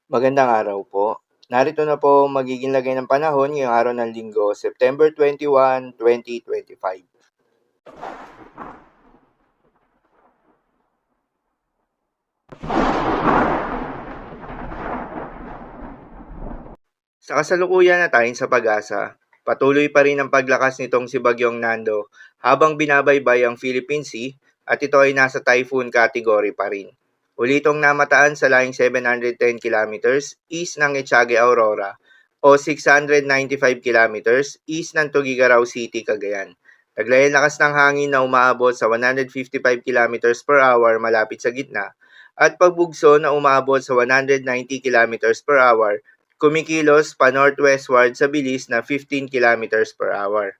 Magandang araw po. Narito na po ang magiging lagay ng panahon ngayong araw ng Linggo, September 21, 2025. Sa kasalukuyan na tayo sa pag-asa, patuloy pa rin ang paglakas nitong si Bagyong Nando habang binabaybay ang Philippine Sea at ito ay nasa typhoon category pa rin. Ulitong namataan sa laing 710 kilometers east ng Etiague Aurora o 695 kilometers east ng Tuguegarao City, Cagayan. Taglay lakas ng hangin na umaabot sa 155 kilometers per hour malapit sa gitna at pagbugso na umaabot sa 190 kilometers per hour kumikilos pa northwestward sa bilis na 15 kilometers per hour.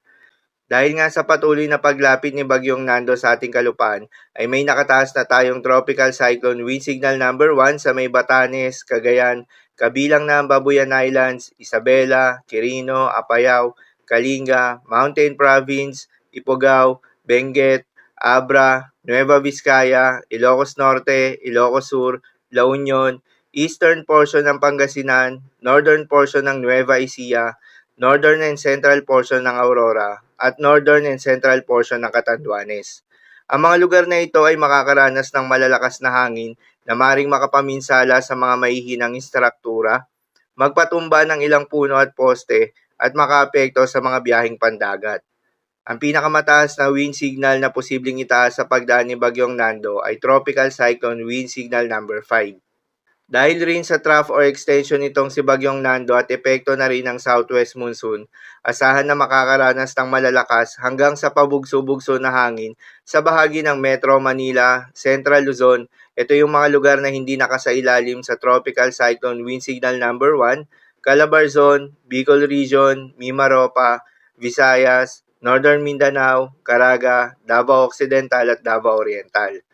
Dahil nga sa patuloy na paglapit ni Bagyong Nando sa ating kalupaan, ay may nakataas na tayong tropical cyclone wind signal number 1 sa may Batanes, Cagayan, kabilang na ang Babuyan Islands, Isabela, Quirino, Apayao, Kalinga, Mountain Province, Ifugao, Benguet, Abra, Nueva Vizcaya, Ilocos Norte, Ilocos Sur, La Union, eastern portion ng Pangasinan, northern portion ng Nueva Ecija, northern and central portion ng Aurora, at northern and central portion ng Catanduanes. Ang mga lugar na ito ay makakaranas ng malalakas na hangin na maring makapaminsala sa mga mahihinang istruktura, magpatumba ng ilang puno at poste, at makaapekto sa mga biyaheng pandagat. Ang pinakamataas na wind signal na posibleng itaas sa pagdaan ni Bagyong Nando ay Tropical Cyclone Wind Signal number 5. Dahil rin sa trough or extension nitong si Bagyong Nando at epekto na rin ng southwest monsoon, asahan na makakaranas ng malalakas hanggang sa pabugso-bugso na hangin sa bahagi ng Metro Manila, Central Luzon. Ito yung mga lugar na hindi nakasailalim sa Tropical Cyclone Wind Signal number 1, Calabarzon, Bicol Region, Mimaropa, Visayas, Northern Mindanao, Caraga, Davao Occidental at Davao Oriental.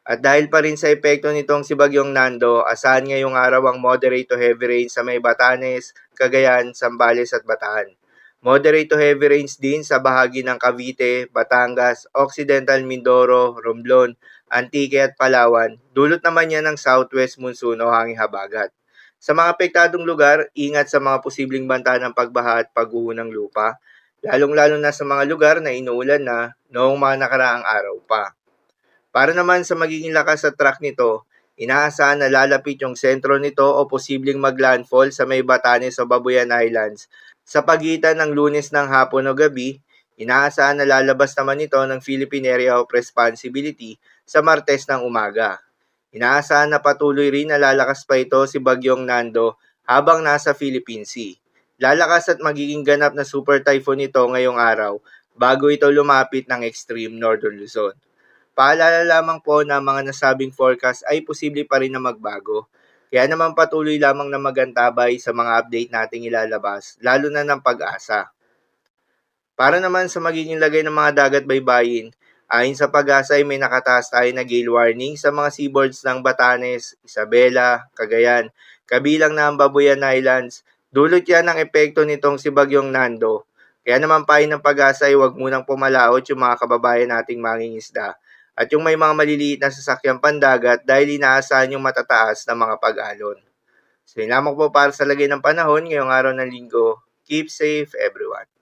At dahil pa rin sa epekto nitong si Bagyong Nando, asahan ngayong araw ang moderate to heavy rain sa may Batanes, Cagayan, Zambales at Bataan. Moderate to heavy rains din sa bahagi ng Cavite, Batangas, Occidental Mindoro, Romblon, Antique at Palawan. Dulot naman yan ng southwest monsoon o hangin habagat. Sa mga apektadong lugar, ingat sa mga posibleng banta ng pagbaha at pagguho ng lupa, lalong-lalo na sa mga lugar na inuulan na noong mga nakaraang araw pa. Para naman sa magiging lakas at track nito, inaasahan na lalapit yung sentro nito o posibleng maglandfall sa may Batanes o Babuyan Islands. Sa pagitan ng Lunes ng hapon o gabi, inaasahan na lalabas naman ito ng Philippine Area of Responsibility sa Martes ng umaga. Inaasahan na patuloy rin na lalakas pa ito si Bagyong Nando habang nasa Philippine Sea. Lalakas at magiging ganap na super typhoon ito ngayong araw bago ito lumapit ng extreme northern Luzon. Paalala lamang po na mga nasabing forecast ay posible pa rin na magbago. Kaya naman patuloy lamang na magantabay sa mga update nating ilalabas, lalo na ng pag-asa. Para naman sa magiging lagay ng mga dagat baybayin, ayon sa pag-asa ay may nakataas tayo na gale warning sa mga seaboards ng Batanes, Isabela, Cagayan, kabilang na ang Babuyan Islands. Dulot yan ng epekto nitong si Bagyong Nando. Kaya naman payo ng pag-asa ay huwag munang pumalaot yung mga kababayan nating mangingisda at yung may mga maliliit na sasakyang pandagat dahil inaasahan yung matataas na mga pag-alon. So yun lamang po para sa lagay ng panahon ngayong araw ng Linggo. Keep safe everyone.